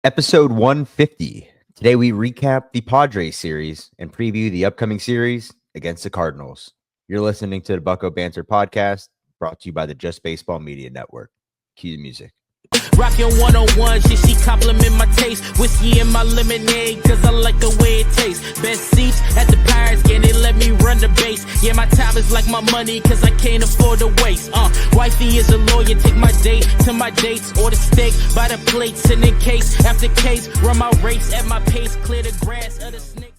Episode 150. Today we recap the Padres series and preview the upcoming series against the Cardinals. You're listening to the Bucco Bantr podcast, brought to you by the Just Baseball Media Network. Cue the music. Rockin' 101, she compliment my taste. Whiskey in my lemonade, cause I like the way it tastes. Best seats at the Pirates game, they let me run the base. Yeah, my time is like my money, cause I can't afford to waste. Wifey is a lawyer, take my date to my dates. Order steak by the plates, and in case after case, run my race at my pace, clear the grass of the snake.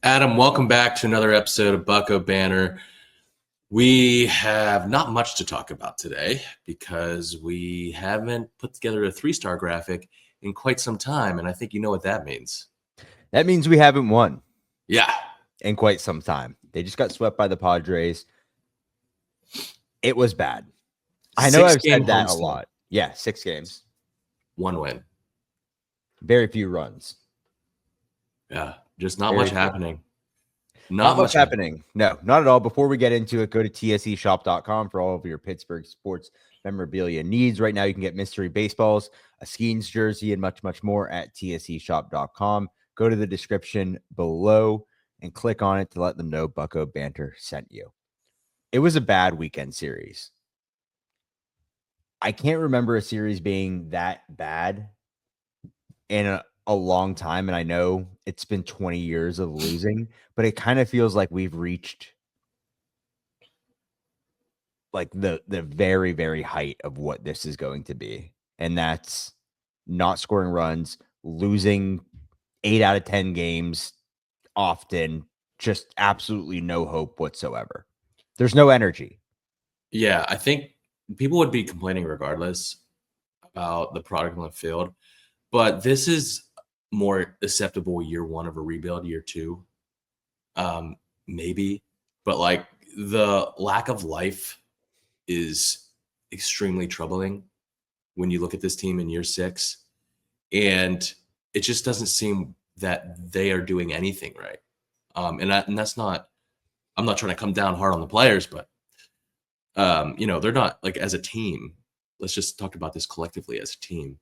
Adam, welcome back to another episode of Bucco Bantr. We have not much to talk about today because we haven't put together a 3-star graphic in quite some time, and I think you know what that means. That means we haven't won. Yeah. In quite some time. They just got swept by the Padres. It was bad. I know I've said that a lot. Yeah, 6 games. 1 win. Very few runs. Yeah, just not much happening. Not much happening. No, not at all. Before we get into it, go to tseshop.com for all of your Pittsburgh sports memorabilia needs. Right now, you can get mystery baseballs, a Skeens jersey, and much, much more at tseshop.com. Go to the description below and click on it to let them know Bucco Bantr sent you. It was a bad weekend series. I can't remember a series being that bad in a long time, and I know it's been 20 years of losing, but it kind of feels like we've reached like the very, very height of what this is going to be, and that's not scoring runs, losing 8 out of 10 games often, just absolutely no hope whatsoever. There's no energy. Yeah, I think people would be complaining regardless about the product on the field, but this is more acceptable year 1 of a rebuild, year 2, maybe, but like the lack of life is extremely troubling when you look at this team in year 6, and it just doesn't seem that they are doing anything right. And that's not, I'm not trying to come down hard on the players, but they're not, like, as a team, let's just talk about this collectively as a team.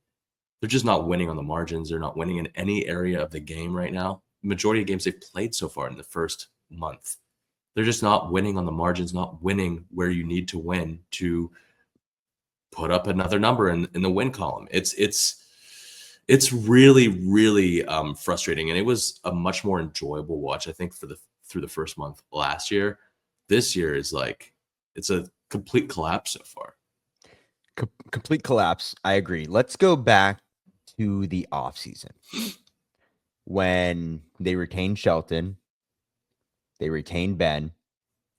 They're just not winning on the margins. They're not winning in any area of the game right now. The majority of games they've played so far in the first month, they're just not winning on the margins, not winning where you need to win to put up another number in the win column. It's really, really frustrating. And it was a much more enjoyable watch, I think, through the first month last year. This year is like, it's a complete collapse so far. Complete collapse. I agree. Let's go back to the offseason when they retained Shelton, they retained Ben,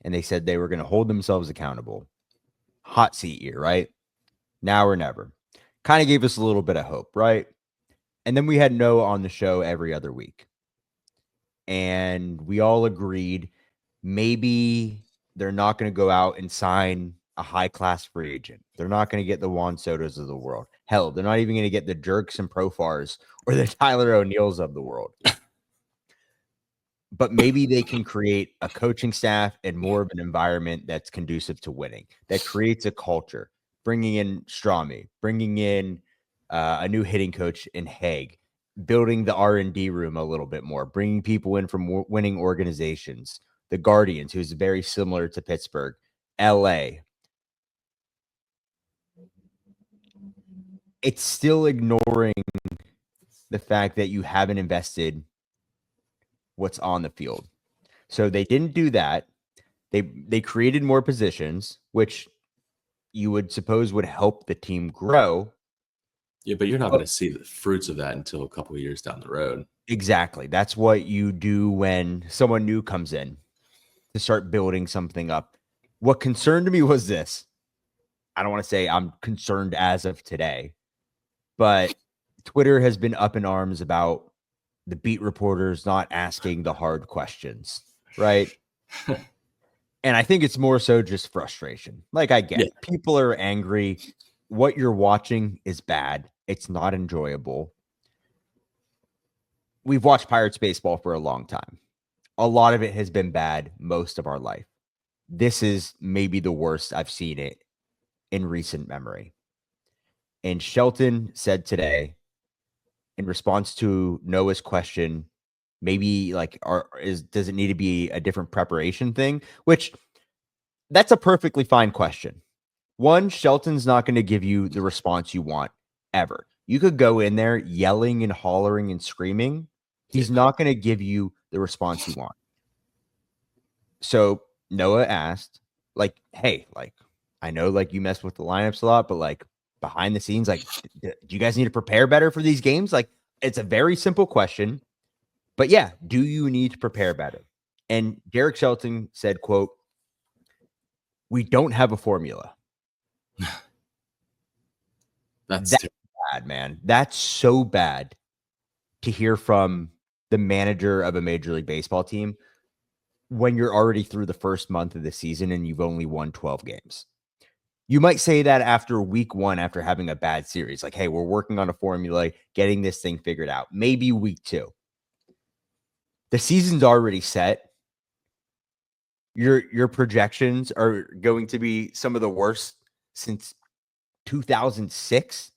and they said they were going to hold themselves accountable. Hot seat year, right? Now or never. Kind of gave us a little bit of hope, right? And then we had Noah on the show every other week. And we all agreed maybe they're not going to go out and sign a high-class free agent. They're not going to get the Juan Sotos of the world. Hell, they're not even going to get the Jerks and Profars or the Tyler O'Neills of the world. But maybe they can create a coaching staff and more of an environment that's conducive to winning, that creates a culture, bringing in Strami, bringing in a new hitting coach in Haig, building the R&D room a little bit more, bringing people in from winning organizations, the Guardians, who's very similar to Pittsburgh, LA. It's still ignoring the fact that you haven't invested what's on the field. So they didn't do that. They created more positions, which you would suppose would help the team grow. Yeah, but you're not going to see the fruits of that until a couple of years down the road. Exactly. That's what you do when someone new comes in to start building something up. What concerned me was this. I don't want to say I'm concerned as of today, but Twitter has been up in arms about the beat reporters not asking the hard questions, right? And I think it's more so just frustration. Like, I get it. People are angry. What you're watching is bad. It's not enjoyable. We've watched Pirates baseball for a long time. A lot of it has been bad most of our life. This is maybe the worst I've seen it in recent memory. And Shelton said today in response to Noah's question, maybe like does it need to be a different preparation thing? Which that's a perfectly fine question. One, Shelton's not going to give you the response you want ever. You could go in there yelling and hollering and screaming. He's not going to give you the response you want. So Noah asked, like, hey, like, I know like you mess with the lineups a lot, but like behind the scenes, like, do you guys need to prepare better for these games? Like, it's a very simple question, but yeah, do you need to prepare better? And Derek Shelton said, quote, we don't have a formula. That's bad, man. That's so bad to hear from the manager of a Major League Baseball team when you're already through the first month of the season and you've only won 12 games. You might say that after week 1, after having a bad series, like, hey, we're working on a formula, getting this thing figured out. Maybe week 2. The season's already set. Your projections are going to be some of the worst since 2006.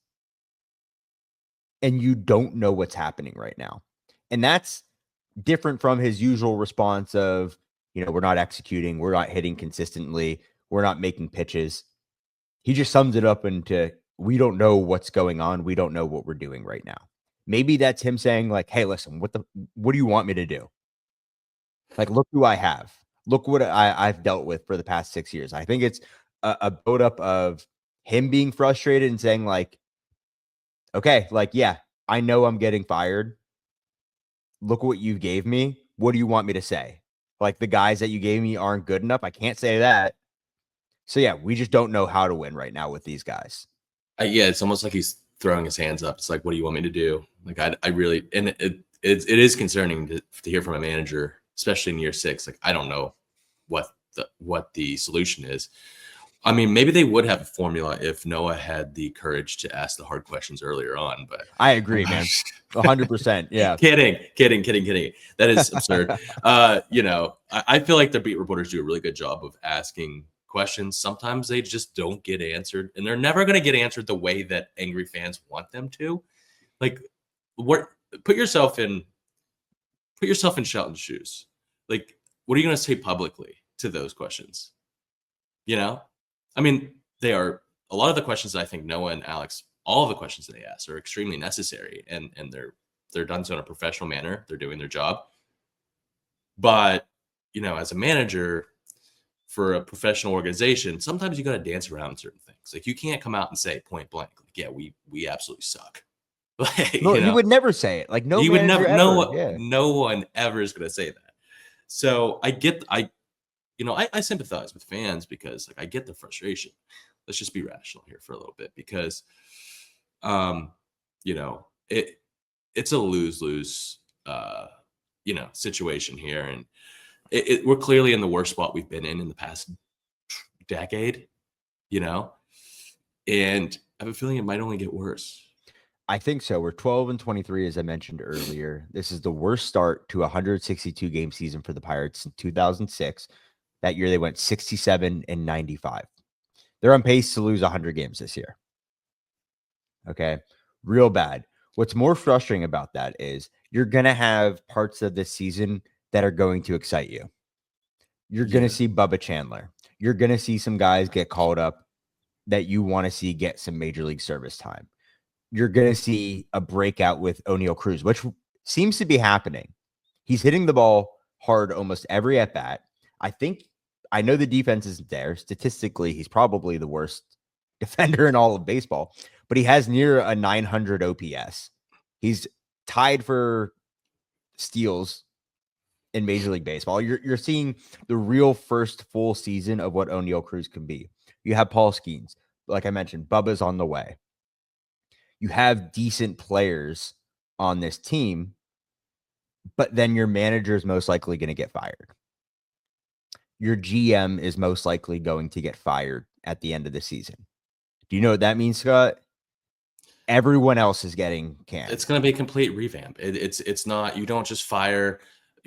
And you don't know what's happening right now. And that's different from his usual response of, we're not executing, we're not hitting consistently, we're not making pitches. He just sums it up into, we don't know what's going on. We don't know what we're doing right now. Maybe that's him saying like, hey, listen, what do you want me to do? Like, look who I have. Look what I've dealt with for the past 6 years. I think it's a buildup of him being frustrated and saying like, okay, like, yeah, I know I'm getting fired. Look what you gave me. What do you want me to say? Like, the guys that you gave me aren't good enough. I can't say that. So yeah, we just don't know how to win right now with these guys. Yeah, it's almost like he's throwing his hands up. It's like, what do you want me to do? Like, I really, and it is concerning to hear from a manager, especially in year 6. Like, I don't know what the solution is. I mean, maybe they would have a formula if Noah had the courage to ask the hard questions earlier on, but I agree, man. 100%. Yeah. Kidding. That is absurd. I feel like the beat reporters do a really good job of asking questions. Sometimes they just don't get answered, and they're never going to get answered the way that angry fans want them to. Like, put yourself in Shelton's shoes. Like, what are you going to say publicly to those questions? I mean, they are a lot of the questions that I think Noah and Alex, all of the questions that they ask are extremely necessary, and they're done so in a professional manner. They're doing their job. But, as a manager for a professional organization, sometimes you got to dance around certain things. Like, you can't come out and say point blank, like, yeah, we absolutely suck. Like, no, you would never say it. Like, no, you would never. No one ever is going to say that. So I sympathize with fans because, like, I get the frustration. Let's just be rational here for a little bit because, it's a lose-lose, situation here, and we're clearly in the worst spot we've been in the past decade, and I have a feeling it might only get worse. I think so. We're 12-23, as I mentioned earlier. This is the worst start to a 162 game season for the Pirates in 2006. That year, they went 67-95. They're on pace to lose 100 games this year. Okay, real bad. What's more frustrating about that is you're going to have parts of this season that are going to excite you. You're going to see Bubba Chandler. You're going to see some guys get called up that you want to see get some major league service time. You're going to see a breakout with O'Neal Cruz, which seems to be happening. He's hitting the ball hard almost every at bat. I know the defense isn't there. Statistically, he's probably the worst defender in all of baseball, but he has near a 900 OPS. He's tied for steals in Major League Baseball. You're seeing the real first full season of what O'Neal Cruz can be. You have Paul Skeens. Like I mentioned, Bubba's on the way. You have decent players on this team, but then your manager is most likely going to get fired. Your GM is most likely going to get fired at the end of the season. Do you know what that means, Scott? Everyone else is getting canned. It's going to be a complete revamp. It's not, you don't just fire.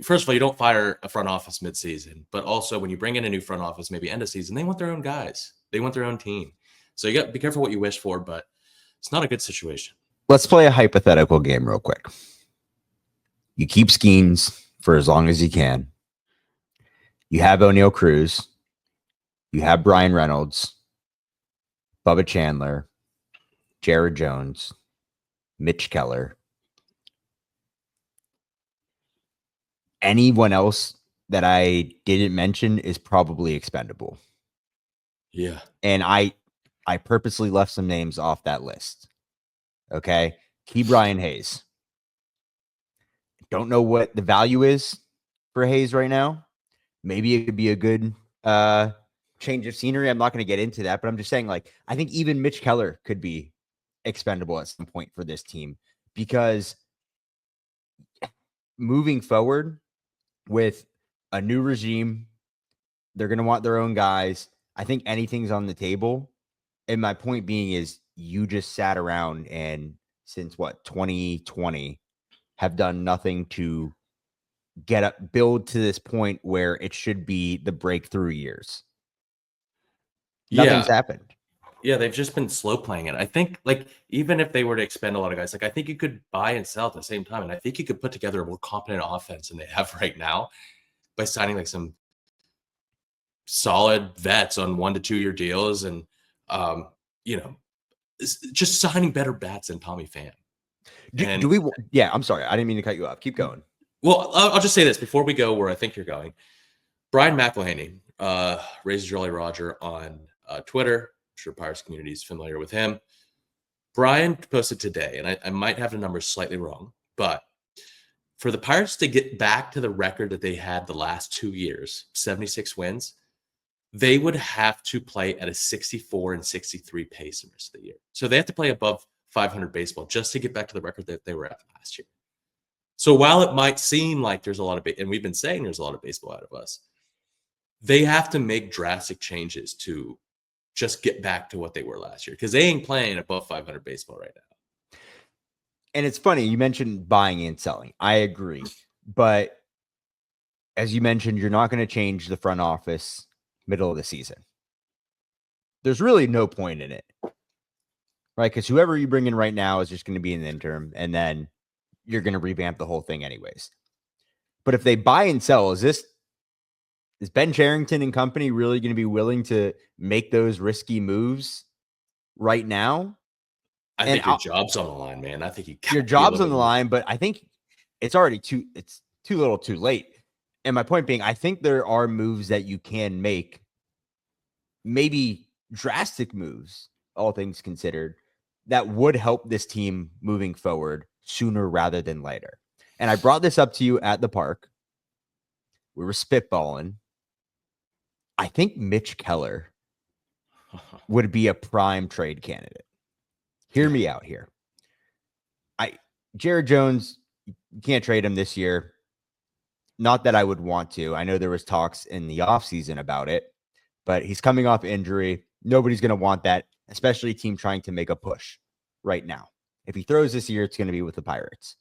First of all, you don't fire a front office midseason, but also when you bring in a new front office, maybe end of season, they want their own guys. They want their own team. So you got to be careful what you wish for, but it's not a good situation. let's play a hypothetical game real quick. You keep Skeens for as long as you can. You have O'Neal Cruz. You have Brian Reynolds, Bubba Chandler, Jared Jones, Mitch Keller. Anyone else that I didn't mention is probably expendable. Yeah. And I purposely left some names off that list. Okay. Key Brian Hayes. Don't know what the value is for Hayes right now. Maybe it could be a good change of scenery. I'm not going to get into that, but I'm just saying, like, I think even Mitch Keller could be expendable at some point for this team, because moving forward with a new regime, they're going to want their own guys. I think anything's on the table. And my point being is, you just sat around and since 2020 have done nothing to build to this point where it should be the breakthrough years. Nothing's happened. Yeah, they've just been slow playing it. I think, like, even if they were to expend a lot of guys, like, I think you could buy and sell at the same time. And I think you could put together a more competent offense than they have right now by signing like some solid vets on 1 to 2 year deals and, just signing better bats than Tommy Pham. I'm sorry. I didn't mean to cut you off. Keep going. Well, I'll just say this before we go where I think you're going. Brian McElhaney, Raises Jolly Roger on Twitter. I'm sure Pirates community is familiar with him. Brian posted today, and I might have the numbers slightly wrong, but for the Pirates to get back to the record that they had the last 2 years, 76 wins, they would have to play at a 64 and 63 pace the rest of the year. So they have to play above 500 baseball just to get back to the record that they were at last year. So while it might seem like there's a lot of, and we've been saying there's a lot of baseball out of us, they have to make drastic changes to just get back to what they were last year, because they ain't playing above 500 baseball right now. And it's funny, you mentioned buying and selling. I agree. But as you mentioned, you're not going to change the front office middle of the season. There's really no point in it, right? Because whoever you bring in right now is just going to be an interim, and then you're going to revamp the whole thing anyways. But if they buy and sell, is Ben Cherington and company really going to be willing to make those risky moves right now? I think your job's on the line, man. I think your job's on the line, but I think it's already too little too late. And my point being, I think there are moves that you can make, maybe drastic moves, all things considered, that would help this team moving forward sooner rather than later. And I brought this up to you at the park. We were spitballing. I think Mitch Keller would be a prime trade candidate. Hear me out here. Jared Jones, you can't trade him this year. Not that I would want to. I know there was talks in the offseason about it, but he's coming off injury. Nobody's going to want that, especially a team trying to make a push right now. If he throws this year, it's going to be with the Pirates.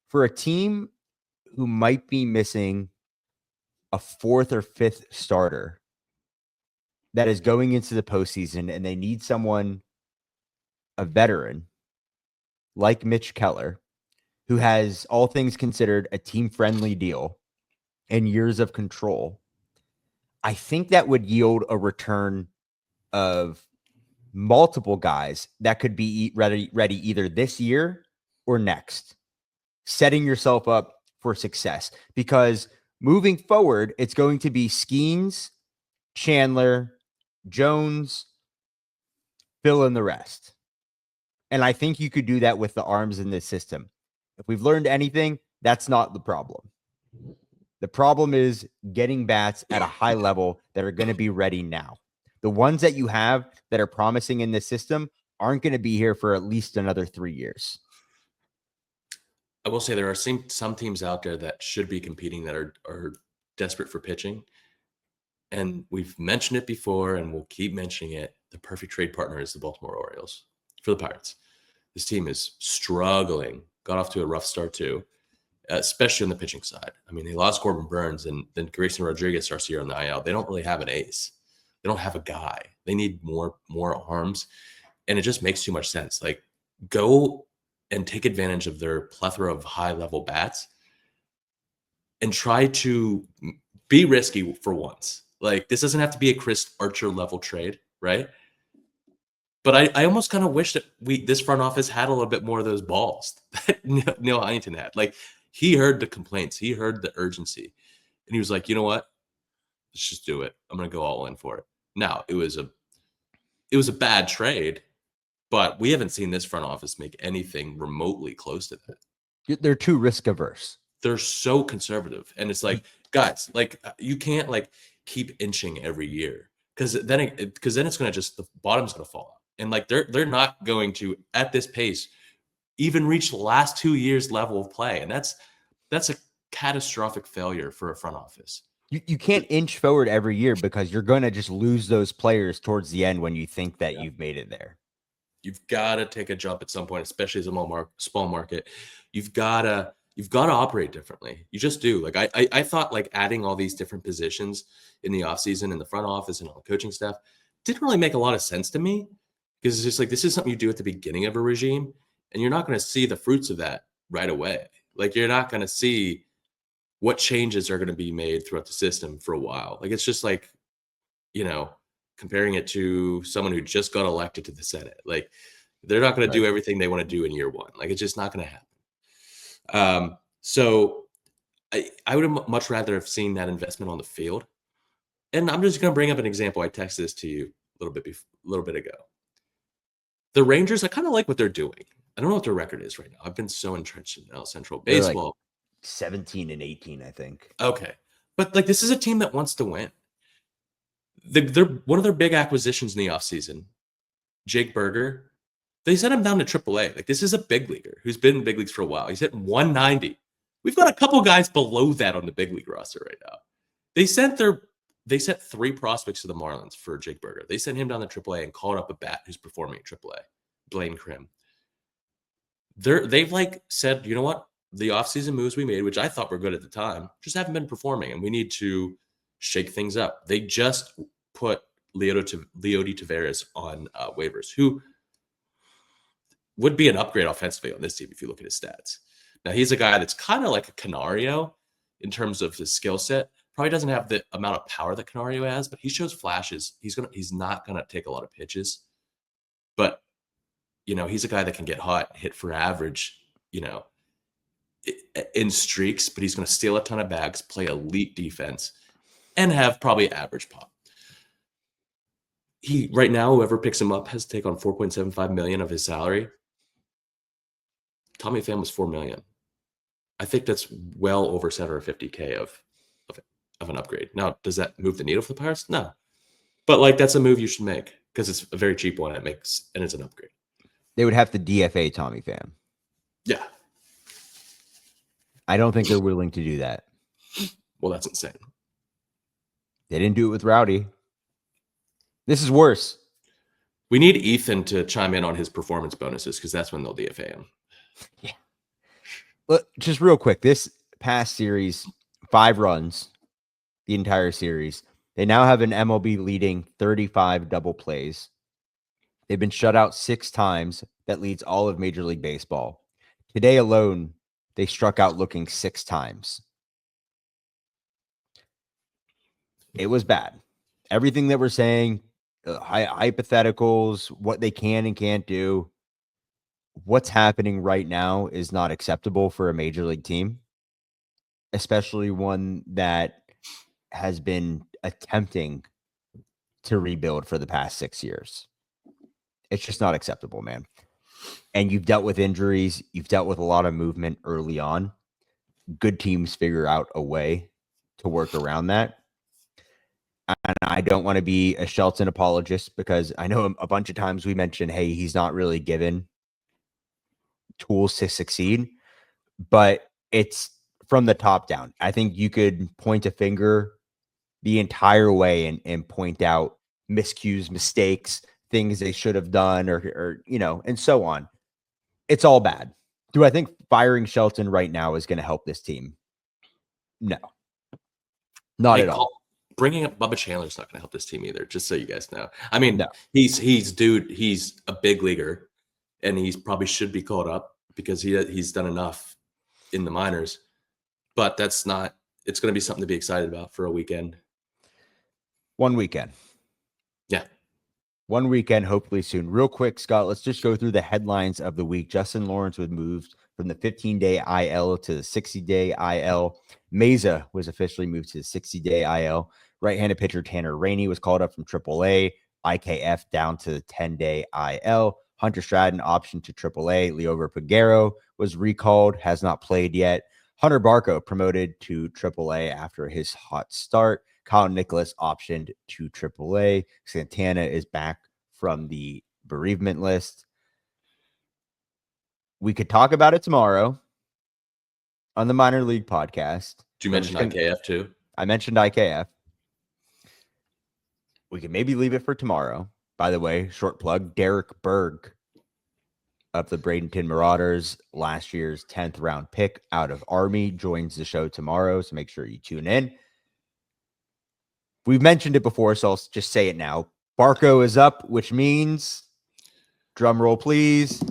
For a team who might be missing a 4th or 5th starter that is going into the postseason, and they need someone, a veteran like Mitch Keller, who has, all things considered, a team-friendly deal and years of control, I think that would yield a return of multiple guys that could be ready either this year or next, setting yourself up for success. Because moving forward, it's going to be Skeens, Chandler, Jones, fill in the rest. And I think you could do that with the arms in this system. If we've learned anything, that's not the problem. The problem is getting bats at a high level that are going to be ready now. The ones that you have that are promising in this system aren't going to be here for at least another 3 years. I will say there are some teams out there that should be competing that are desperate for pitching. And we've mentioned it before, and we'll keep mentioning it. The perfect trade partner is the Baltimore Orioles for the Pirates. This team is struggling. Got off to a rough start too, especially on the pitching side. I mean, they lost Corbin Burns, and then Grayson Rodriguez starts the year on the IL. They don't really have an ace. They don't have a guy. They need more arms, and it just makes too much sense. Like, go and take advantage of their plethora of high-level bats and try to be risky for once. Like, this doesn't have to be a Chris Archer level trade, right? But I almost kind of wish that this front office had a little bit more of those balls that Neil Huntington had. Like, he heard the complaints, he heard the urgency, and he was like, you know what? Let's just do it. I'm going to go all in for it. Now, it was a bad trade, but we haven't seen this front office make anything remotely close to that. They're too risk averse. They're so conservative, and it's like, guys, like, you can't like keep inching every year because then it's going to just, the bottom's going to fall out, and like they're not going to, at this pace, even reach the last 2 years level of play, and that's a catastrophic failure for a front office. You can't inch forward every year because you're going to just lose those players towards the end when you think that you've made it there. You've got to take a jump at some point, especially as a small market. You've got to operate differently. You just do. Like, I thought like adding all these different positions in the offseason in the front office and all the coaching staff didn't really make a lot of sense to me, because it's just like, this is something you do at the beginning of a regime, and you're not going to see the fruits of that right away. Like, you're not going to see what changes are going to be made throughout the system for a while. Like, it's just like, comparing it to someone who just got elected to the Senate. Like, they're not going to do everything they want to do in year one. Like, it's just not going to happen. So I would have much rather have seen that investment on the field. And I'm just going to bring up an example. I texted this to you a little bit ago. The Rangers, I kind of like what they're doing. I don't know what their record is right now. I've been so entrenched in NL Central baseball. Like 17-18, I think. Okay. But like, this is a team that wants to win. They're one of their big acquisitions in the offseason, Jake Berger. They sent him down to AAA. Like, this is a big leaguer who's been in big leagues for a while. He's hitting 190. We've got a couple guys below that on the big league roster right now. They sent 3 prospects to the Marlins for Jake Berger. They sent him down to AAA and called up a bat who's performing at AAA, Blaine Krim. They've like said, you know what? The offseason moves we made, which I thought were good at the time, just haven't been performing, and we need to shake things up. They just put Leody Taveras on waivers, who would be an upgrade offensively on this team if you look at his stats. Now, he's a guy that's kind of like a Canario in terms of his skill set. Probably doesn't have the amount of power that Canario has, but he shows flashes. He's not gonna take a lot of pitches, but he's a guy that can get hot, hit for average, in streaks, but he's going to steal a ton of bags, play elite defense, and have probably average pop. Right now, whoever picks him up has to take on $4.75 million of his salary. Tommy Pham was $4 million. I think that's well over $750K of an upgrade. Now, does that move the needle for the Pirates? No, but like, that's a move you should make because it's a very cheap one. And it's an upgrade. They would have to DFA Tommy Pham. Yeah. I don't think they're willing to do that. Well, that's insane. They didn't do it with Rowdy. This is worse. We need Ethan to chime in on his performance bonuses because that's when they'll DFA him. Yeah. But just real quick, this past series, 5 runs, the entire series. They now have an MLB leading 35 double plays. They've been shut out 6 times. That leads all of Major League Baseball. Today alone, they struck out looking 6 times. It was bad. Everything that we're saying, hypotheticals, what they can and can't do, what's happening right now is not acceptable for a Major League team, especially one that has been attempting to rebuild for the past 6 years. It's just not acceptable, man. And you've dealt with injuries. You've dealt with a lot of movement early on. Good teams figure out a way to work around that. And I don't want to be a Shelton apologist because I know a bunch of times we mentioned, hey, he's not really given tools to succeed, but it's from the top down. I think you could point a finger the entire way and point out miscues, mistakes, things they should have done or and so on. It's all bad. Do I think firing Shelton right now is going to help this team? No, not at all. Bringing up Bubba Chandler is not going to help this team either, just so you guys know. I mean, no. he's a big leaguer. and he probably should be called up because he's done enough in the minors. But that's not. It's going to be something to be excited about for a weekend. One weekend. Yeah. One weekend, hopefully soon. Real quick, Scott, let's just go through the headlines of the week. Justin Lawrence was moved from the 15-day IL to the 60-day IL. Meza was officially moved to the 60-day IL. Right-handed pitcher Tanner Rainey was called up from AAA. IKF down to the 10-day IL. Hunter Stratton optioned to AAA. Liover Peguero was recalled, has not played yet. Hunter Barco promoted to AAA after his hot start. Kyle Nicholas optioned to AAA. Santana is back from the bereavement list. We could talk about it tomorrow on the minor league podcast. Did you mention IKF too? I mentioned IKF. We can maybe leave it for tomorrow. By the way, short plug, Derek Berg of the Bradenton Marauders, last year's 10th round pick out of Army, joins the show tomorrow. So make sure you tune in. We've mentioned it before, so I'll just say it now. Barco is up, which means, drum roll, please.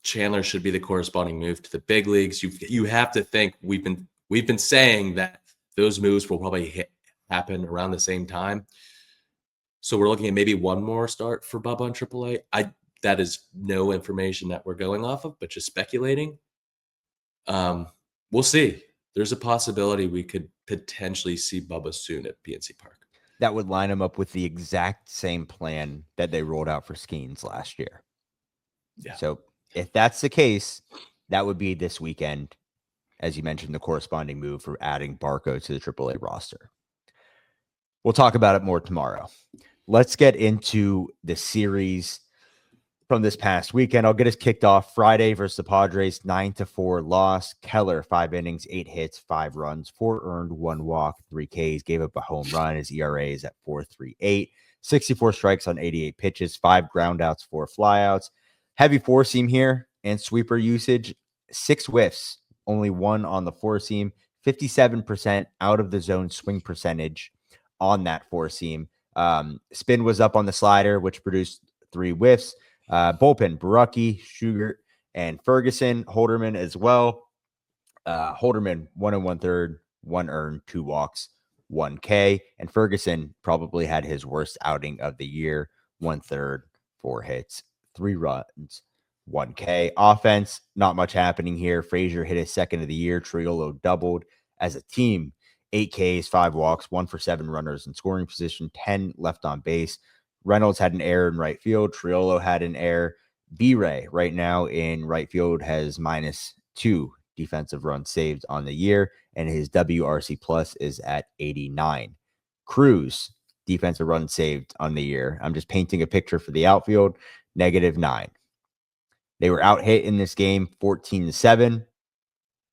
Chandler should be the corresponding move to the big leagues. You have to think we've been saying that those moves will probably happen around the same time. So we're looking at maybe one more start for Bubba on AAA. That is no information that we're going off of, but just speculating. We'll see. There's a possibility we could potentially see Bubba soon at PNC Park. That would line him up with the exact same plan that they rolled out for Skeens last year. Yeah. So if that's the case, that would be this weekend, as you mentioned, the corresponding move for adding Barco to the AAA roster. We'll talk about it more tomorrow. Let's get into the series from this past weekend. I'll get us kicked off. Friday versus the Padres, 9-4 loss. Keller, 5 innings, 8 hits, 5 runs, 4 earned, 1 walk, 3 Ks, gave up a home run. His ERA is at 4.38, 64 strikes on 88 pitches, 5 groundouts, 4 flyouts. Heavy four seam here and sweeper usage, 6 whiffs, only 1 on the four seam, 57% out of the zone swing percentage on that four seam. Spin was up on the slider, which produced 3 whiffs. Bullpen, Barucki, Schugart, and Ferguson. Holderman as well. Holderman, 1 1/3, 1 earned, 2 walks, 1 K. And Ferguson probably had his worst outing of the year. 1/3, 4 hits, 3 runs, 1 K. Offense, not much happening here. Frazier hit his second of the year. Triolo doubled as a team. 8 Ks, 5 walks, 1 for 7 runners in scoring position, 10 left on base. Reynolds had an error in right field. Triolo had an error. B-Ray right now in right field has -2 defensive runs saved on the year, and his WRC plus is at 89. Cruz, defensive runs saved on the year. I'm just painting a picture for the outfield, -9. They were out hit in this game 14-7.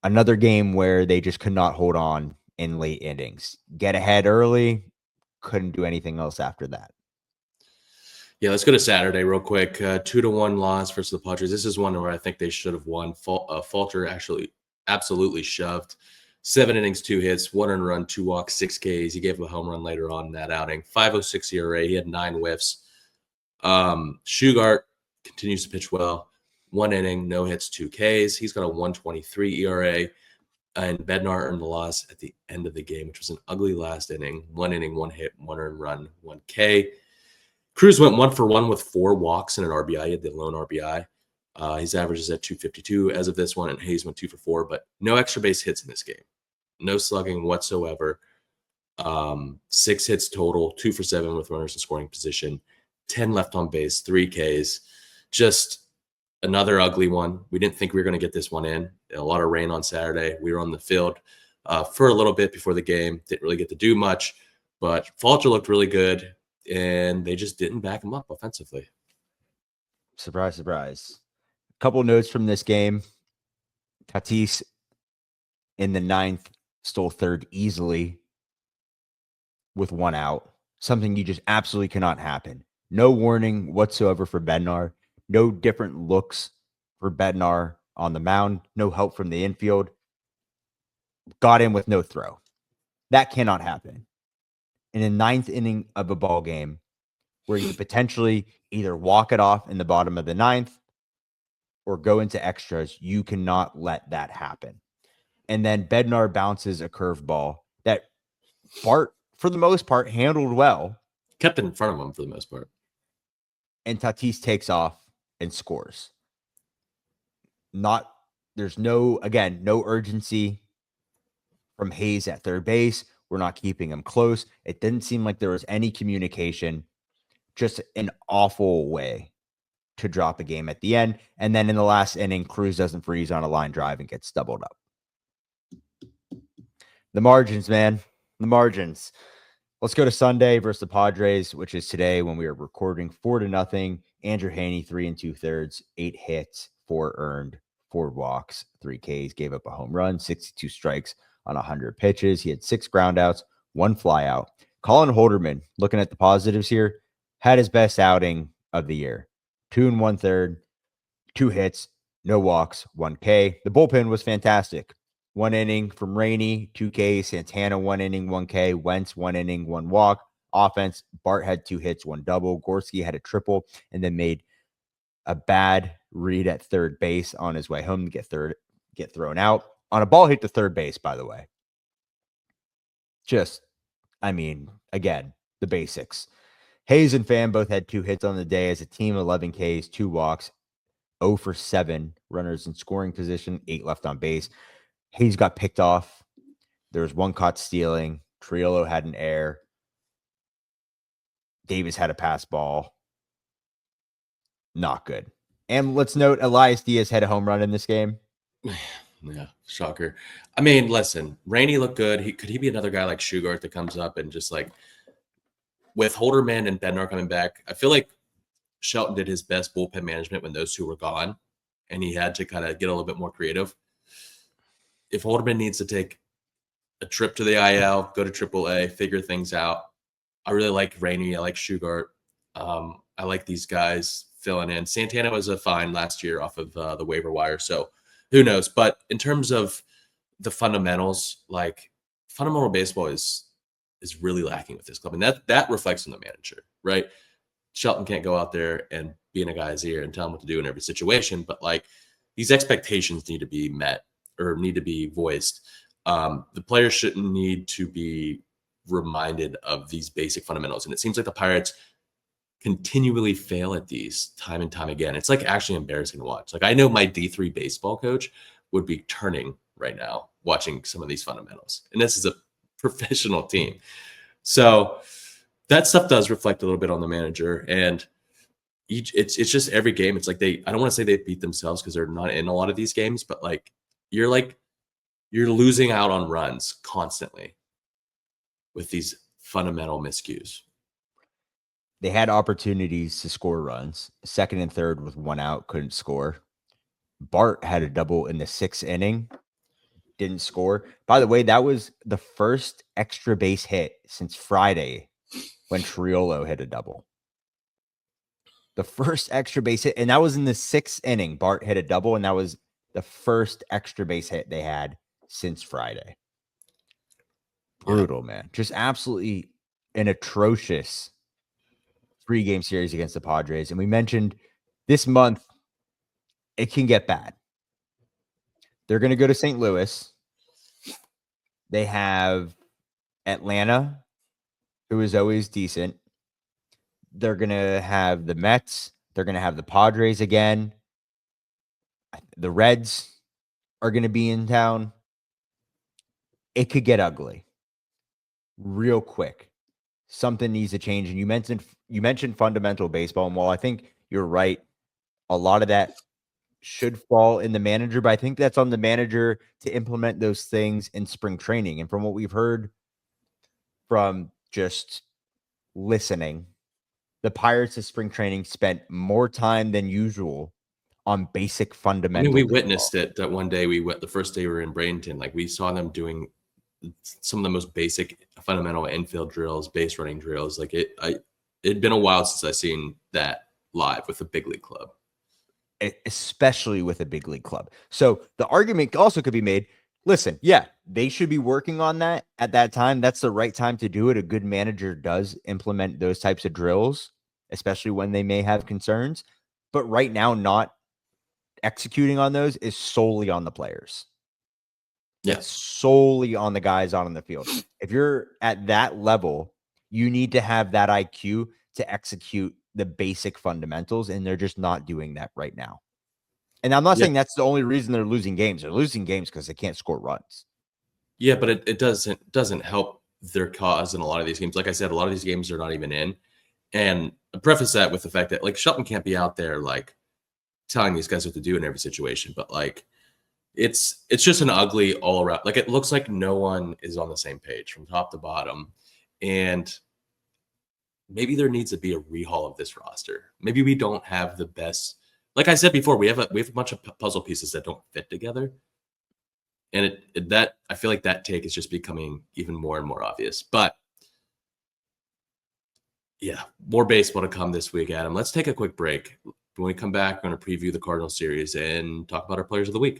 Another game where they just could not hold on in late innings. Get ahead early, couldn't do anything else after that. Yeah, let's go to Saturday real quick. 2-1 loss versus the Padres. This is one where I think they should have won. Falter actually absolutely shoved. 7 innings, 2 hits, 1 earned run, 2 walks, 6 Ks. He gave up a home run later on in that outing. 5.06 ERA. He had 9 whiffs. Schugart continues to pitch well. 1 inning, no hits, 2 Ks. He's got a 1.23 ERA. And Bednar earned the loss at the end of the game, which was an ugly last inning. 1 inning, 1 hit, 1 earned run, 1 K. Cruz went 1 for 1 with 4 walks and an RBI. He had the lone RBI. His average is at 252 as of this one, and Hayes went 2 for 4, but no extra base hits in this game. No slugging whatsoever. 6 hits total, 2 for 7 with runners in scoring position, 10 left on base, 3 Ks. Just another ugly one. We didn't think we were going to get this one in. A lot of rain on Saturday. We were on the field for a little bit before the game. Didn't really get to do much, but Falter looked really good. And they just didn't back him up offensively. Surprise, surprise. A couple notes from this game. Tatis in the 9th stole third easily with 1 out. Something you just absolutely cannot happen. No warning whatsoever for Bednar. No different looks for Bednar on the mound. No help from the infield. Got in with no throw. That cannot happen in the 9th inning of a ball game where you potentially either walk it off in the bottom of the 9th or go into extras, you cannot let that happen. And then Bednar bounces a curveball that Bart, for the most part, handled well. Kept it in front of him for the most part. And Tatis takes off and scores. There's no urgency from Hayes at third base. We're not keeping him close. It didn't seem like there was any communication, just an awful way to drop a game at the end. And then in the last inning, Cruz doesn't freeze on a line drive and gets doubled up. The margins, man. The margins. Let's go to Sunday versus the Padres, which is today when we are recording. 4-0. Andrew Haney, 3 2/3, 8 hits, 4 earned, 4 walks, 3 Ks, gave up a home run, 62 strikes on 100 pitches. He had 6 groundouts, 1 flyout. Colin Holderman, looking at the positives here, had his best outing of the year. 2 1/3, 2 hits, no walks, 1 K. The bullpen was fantastic. 1 inning from Rainey, 2 Ks. Santana, 1 inning, 1 K. Wentz, 1 inning, 1 walk. Offense, Bart had 2 hits, 1 double. Gorski had a triple and then made a bad read at third base on his way home to get thrown out on a ball hit to third base, by the way. Again, the basics. Hayes and Pham both had 2 hits on the day as a team, 11 Ks, 2 walks, 0 for 7 runners in scoring position, 8 left on base. Hayes got picked off. There was 1 caught stealing. Triolo had an error. Davis had a pass ball. Not good. And let's note, Elias Diaz had a home run in this game. Yeah, shocker. I mean, listen, Rainey looked good. Could he be another guy like Shugart that comes up and just like, with Holderman and Bednar coming back, I feel like Shelton did his best bullpen management when those two were gone, and he had to kind of get a little bit more creative. If Holderman needs to take a trip to the IL, go to AAA, figure things out, I really like Rainey. I like Shugart. I like these guys filling in. Santana was a fine last year off of the waiver wire, so who knows? But in terms of the fundamentals, like fundamental baseball is really lacking with this club, and that reflects on the manager, right? Shelton can't go out there and be in a guy's ear and tell him what to do in every situation, but like these expectations need to be met or need to be voiced. The players shouldn't need to be reminded of these basic fundamentals, and it seems like the Pirates continually fail at these time and time again. It's like actually embarrassing to watch. Like I know my D3 baseball coach would be turning right now watching some of these fundamentals, and this is a professional team. So that stuff does reflect a little bit on the manager, and it's just every game. It's like I don't want to say they beat themselves because they're not in a lot of these games, but you're losing out on runs constantly with these fundamental miscues. They had opportunities to score runs. 2nd and 3rd with 1 out, couldn't score. Bart had a double in the 6th inning, didn't score. By the way, that was the first extra base hit since Friday when Triolo hit a double. The first extra base hit, and that was in the 6th inning. Bart hit a double, and that was the first extra base hit they had since Friday. Brutal, man. Just absolutely an atrocious 3-game series against the Padres. And we mentioned this month, it can get bad. They're going to go to St. Louis. They have Atlanta, who is always decent. They're going to have the Mets. They're going to have the Padres again. The Reds are going to be in town. It could get ugly real quick. Something needs to change. And you mentioned fundamental baseball. And while I think you're right, a lot of that should fall in the manager, but I think that's on the manager to implement those things in spring training. And from what we've heard from just listening, the Pirates of spring training spent more time than usual on basic fundamentals. I mean, we witnessed it that one day the first day we were in Bradenton, like we saw them doing some of the most basic fundamental infield drills, base running drills. Like it'd been a while since I seen that live with a big league club. Especially with a big league club. So the argument also could be made, listen, yeah, they should be working on that at that time. That's the right time to do it. A good manager does implement those types of drills, especially when they may have concerns. But right now, not executing on those is solely on the players. Yeah. It's solely on the guys out on the field. If you're at that level, you need to have that IQ to execute the basic fundamentals, and they're just not doing that right now. And I'm not saying that's the only reason they're losing games. They're losing games because they can't score runs. Yeah, but it doesn't help their cause in a lot of these games. Like I said, a lot of these games are not even in. And I preface that with the fact that like Shelton can't be out there like telling these guys what to do in every situation, but like it's just an ugly all around. Like it looks like no one is on the same page from top to bottom. And maybe there needs to be a rehaul of this roster. Maybe we don't have the best. Like I said before, we have a bunch of puzzle pieces that don't fit together. And that I feel like that take is just becoming even more and more obvious. But yeah, more baseball to come this week, Adam. Let's take a quick break. When we come back, we're going to preview the Cardinals series and talk about our players of the week.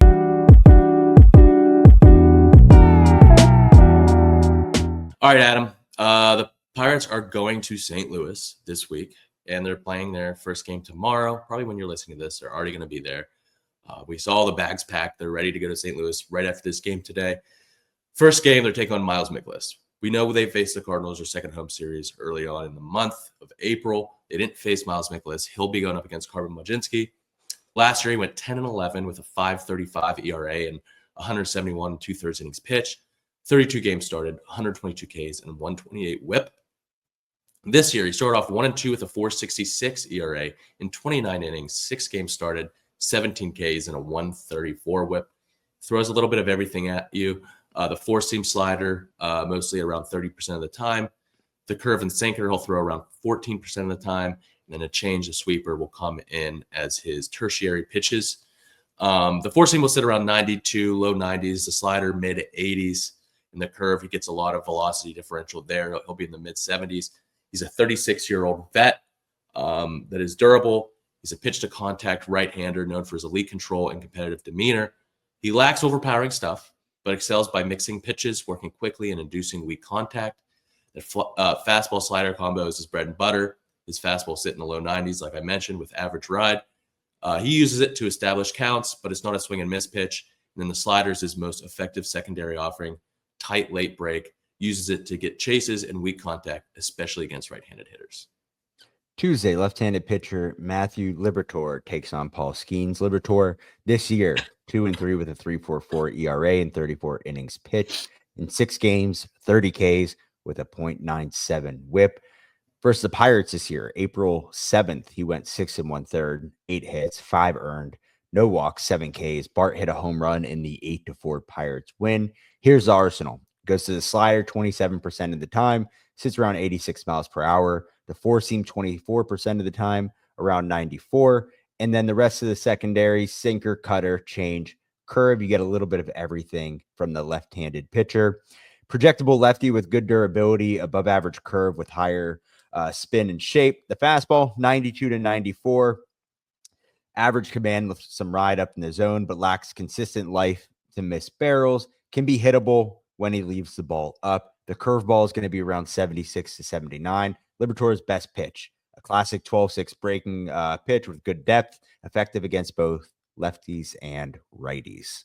All right, Adam. The Pirates are going to St. Louis this week, and they're playing their first game tomorrow. Probably when you're listening to this, they're already going to be there. We saw the bags packed. They're ready to go to St. Louis right after this game today. First game, they're taking on Miles Mikolas. We know they faced the Cardinals, their second home series, early on in the month of April. They didn't face Miles Mikolas. He'll be going up against Carmen Mlodzinski. Last year, he went 10-11 with a 5.35 ERA and 171 2/3 innings pitched. 32 games started, 122 Ks, and 128 WHIP. This year, he started off 1-2 with a 4.66 ERA in 29 innings, 6 games started, 17 Ks, and a 134 WHIP. Throws a little bit of everything at you. The four-seam slider, mostly around 30% of the time. The curve and sinker, he'll throw around 14% of the time. And then a change, the sweeper will come in as his tertiary pitches. The four-seam will sit around 92, low 90s. The slider, mid-80s. In the curve, he gets a lot of velocity differential there. He'll be in the mid-70s. He's a 36-year-old vet that is durable. He's a pitch-to-contact right-hander known for his elite control and competitive demeanor. He lacks overpowering stuff, but excels by mixing pitches, working quickly, and inducing weak contact. The fastball-slider combo is his bread and butter. His fastball sit in the low 90s, like I mentioned, with average ride. He uses it to establish counts, but it's not a swing-and-miss pitch. And then the slider is his most effective secondary offering. Tight late break. Uses it to get chases and weak contact, especially against right-handed hitters. Tuesday, left-handed pitcher Matthew Liberatore takes on Paul Skeens. Liberatore this year, 2-3 with a 3.44 ERA and 34 innings pitched in 6 games, 30 Ks with a .97 WHIP. Versus the Pirates this year, April 7th, he went 6 1/3, 8 hits, 5 earned, no walks, 7 Ks. Bart hit a home run in the 8-4 Pirates win. Here's the arsenal. Goes to the slider 27% of the time, sits around 86 miles per hour. The four-seam 24% of the time, around 94. And then the rest of the secondary, sinker, cutter, change, curve. You get a little bit of everything from the left-handed pitcher. Projectable lefty with good durability, above average curve with higher spin and shape. The fastball, 92-94. Average command with some ride up in the zone, but lacks consistent life to miss barrels. Can be hittable when he leaves the ball up. The curveball is going to be around 76-79. Liberatore's best pitch, a classic 12-6 breaking pitch with good depth, effective against both lefties and righties.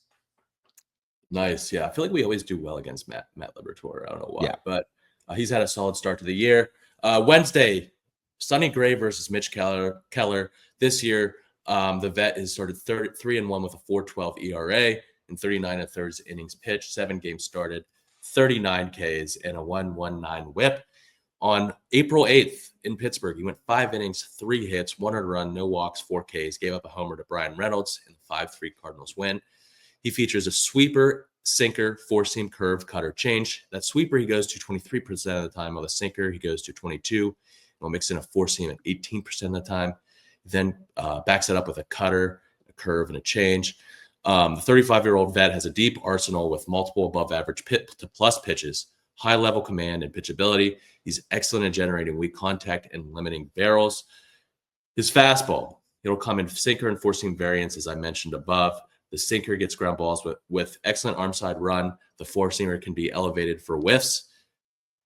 Nice. Yeah. I feel like we always do well against Matt Liberatore. I don't know why, Yeah. but he's had a solid start to the year. Wednesday, Sonny Gray versus Mitch Keller. This year, the vet has started 3-1 with a 4.12 ERA and 39 1/3 innings pitched, 7 games started, 39 Ks, and a 1.19 WHIP. On April 8th in Pittsburgh, he went 5 innings, 3 hits, 1 earned run, no walks, 4 Ks, gave up a homer to Brian Reynolds in the 5-3 Cardinals win. He features a sweeper, sinker, four-seam curve, cutter, change. That sweeper he goes to 23% of the time. On the sinker, he goes to 22. He'll mix in a four-seam at 18% of the time. Then backs it up with a cutter, a curve, and a change. The 35-year-old vet has a deep arsenal with multiple above-average to plus pitches, high-level command and pitchability. He's excellent at generating weak contact and limiting barrels. His fastball, it'll come in sinker and four-seam variants, as I mentioned above. The sinker gets ground balls with excellent arm side run. The four-seamer can be elevated for whiffs.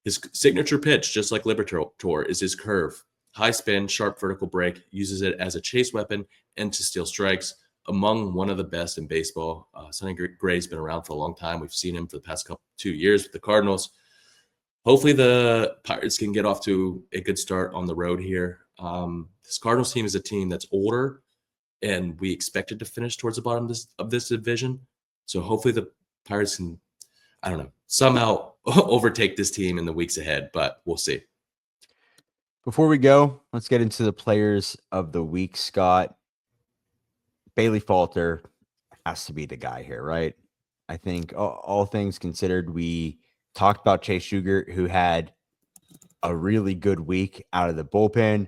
His signature pitch, just like Liberatore, is his curve. High spin, sharp vertical break, uses it as a chase weapon and to steal strikes. among one of the best in baseball. Sonny Gray's been around for a long time. We've seen him for the past 2 years with the Cardinals. Hopefully the Pirates can get off to a good start on the road here. This Cardinals team is a team that's older, and we expected to finish towards the bottom of this division. So hopefully the Pirates can, I don't know, somehow overtake this team in the weeks ahead, but we'll see. Before we go, let's get into the players of the week, Scott. Bailey Falter has to be the guy here, right? I think all things considered, we talked about Chase Sugar, who had a really good week out of the bullpen,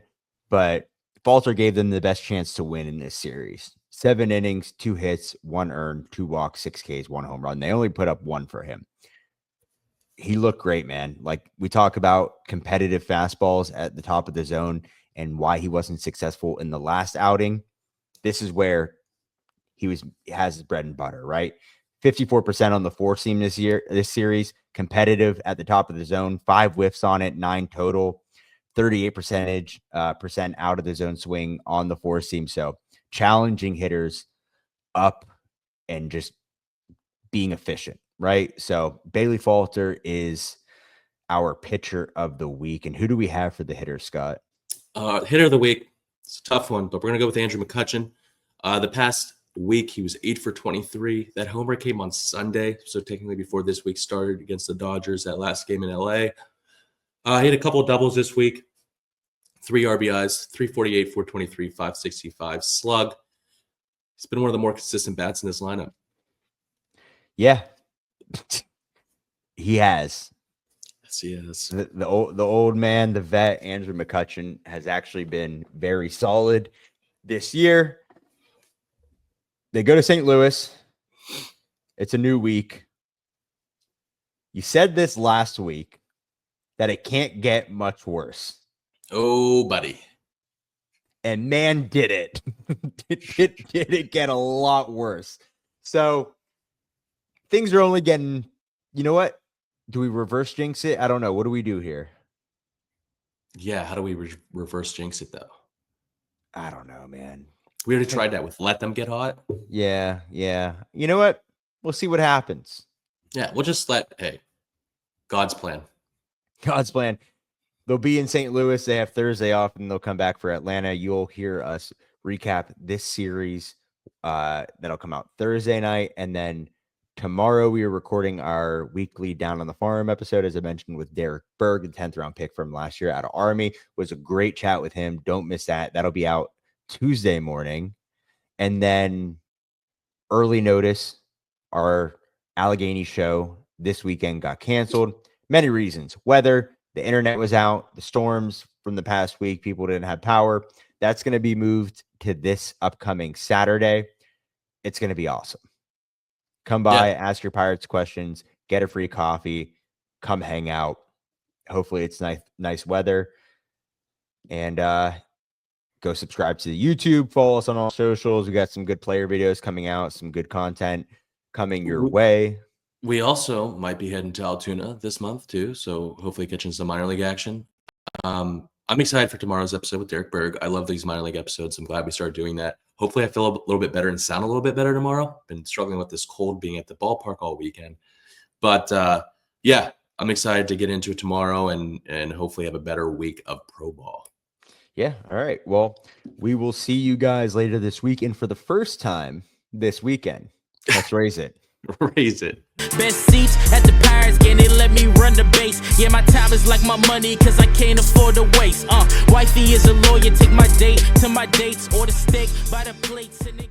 but Falter gave them the best chance to win in this series. 7 innings, 2 hits, 1 earned, 2 walks, 6 Ks, 1 home run. They only put up 1 for him. He looked great, man. Like, we talk about competitive fastballs at the top of the zone and why he wasn't successful in the last outing. This is where he has his bread and butter, right? 54% on the 4-seam this series, competitive at the top of the zone, 5 whiffs on it, 9 total, 38% out of the zone swing on the 4-seam. So challenging hitters up and just being efficient, right? So Bailey Falter is our pitcher of the week. And who do we have for the hitter, Scott? Hitter of the week, it's a tough one, but we're going to go with Andrew McCutchen. The past week, he was 8 for 23. That homer came on Sunday, so technically before this week started against the Dodgers, that last game in LA. He had a couple of doubles this week, 3 RBIs, 348, 423, 565 slug. He's been one of the more consistent bats in this lineup. Yeah, he has. Yes, he is. The old man, the vet, Andrew McCutchen, has actually been very solid this year. They go to St. Louis. It's a new week. You said this last week that it can't get much worse. Oh, buddy. And man, did it. Did it get a lot worse. So things are only getting, you know what? Do we reverse jinx it? I don't know. What do we do here? Yeah, how do we reverse jinx it, though? I don't know, man. We already tried that with let them get hot. Yeah. You know what? We'll see what happens. Yeah, we'll just God's plan. God's plan. They'll be in St. Louis. They have Thursday off, and they'll come back for Atlanta. You'll hear us recap this series. That'll come out Thursday night. And then tomorrow we are recording our weekly Down on the Farm episode, as I mentioned, with Derek Berg, the 10th round pick from last year out of Army. It was a great chat with him. Don't miss that. That'll be out Tuesday morning. And then early notice, our Allegheny show this weekend got canceled. Many reasons. Weather, the internet was out, the storms from the past week, people didn't have power. That's going to be moved to this upcoming Saturday. It's going to be awesome. Come by, ask your Pirates questions, get a free coffee, come hang out. Hopefully it's nice weather. And go subscribe to the YouTube, follow us on all socials. We got some good player videos coming out, some good content coming your way. We also might be heading to Altoona this month too, so hopefully catching some minor league action. I'm excited for tomorrow's episode with Derek Berg. I love these minor league episodes. I'm glad we started doing that. Hopefully I feel a little bit better and sound a little bit better tomorrow. Been struggling with this cold being at the ballpark all weekend. But yeah, I'm excited to get into it tomorrow and hopefully have a better week of pro ball. Yeah. All right. Well, we will see you guys later this week. And for the first time this weekend, let's raise it. Raise it. Best seats at the Pirates game, they let me run the base. Yeah, my time is like my money, cause I can't afford to waste. Wifey is a lawyer, take my date to my dates or the steak by the plates. And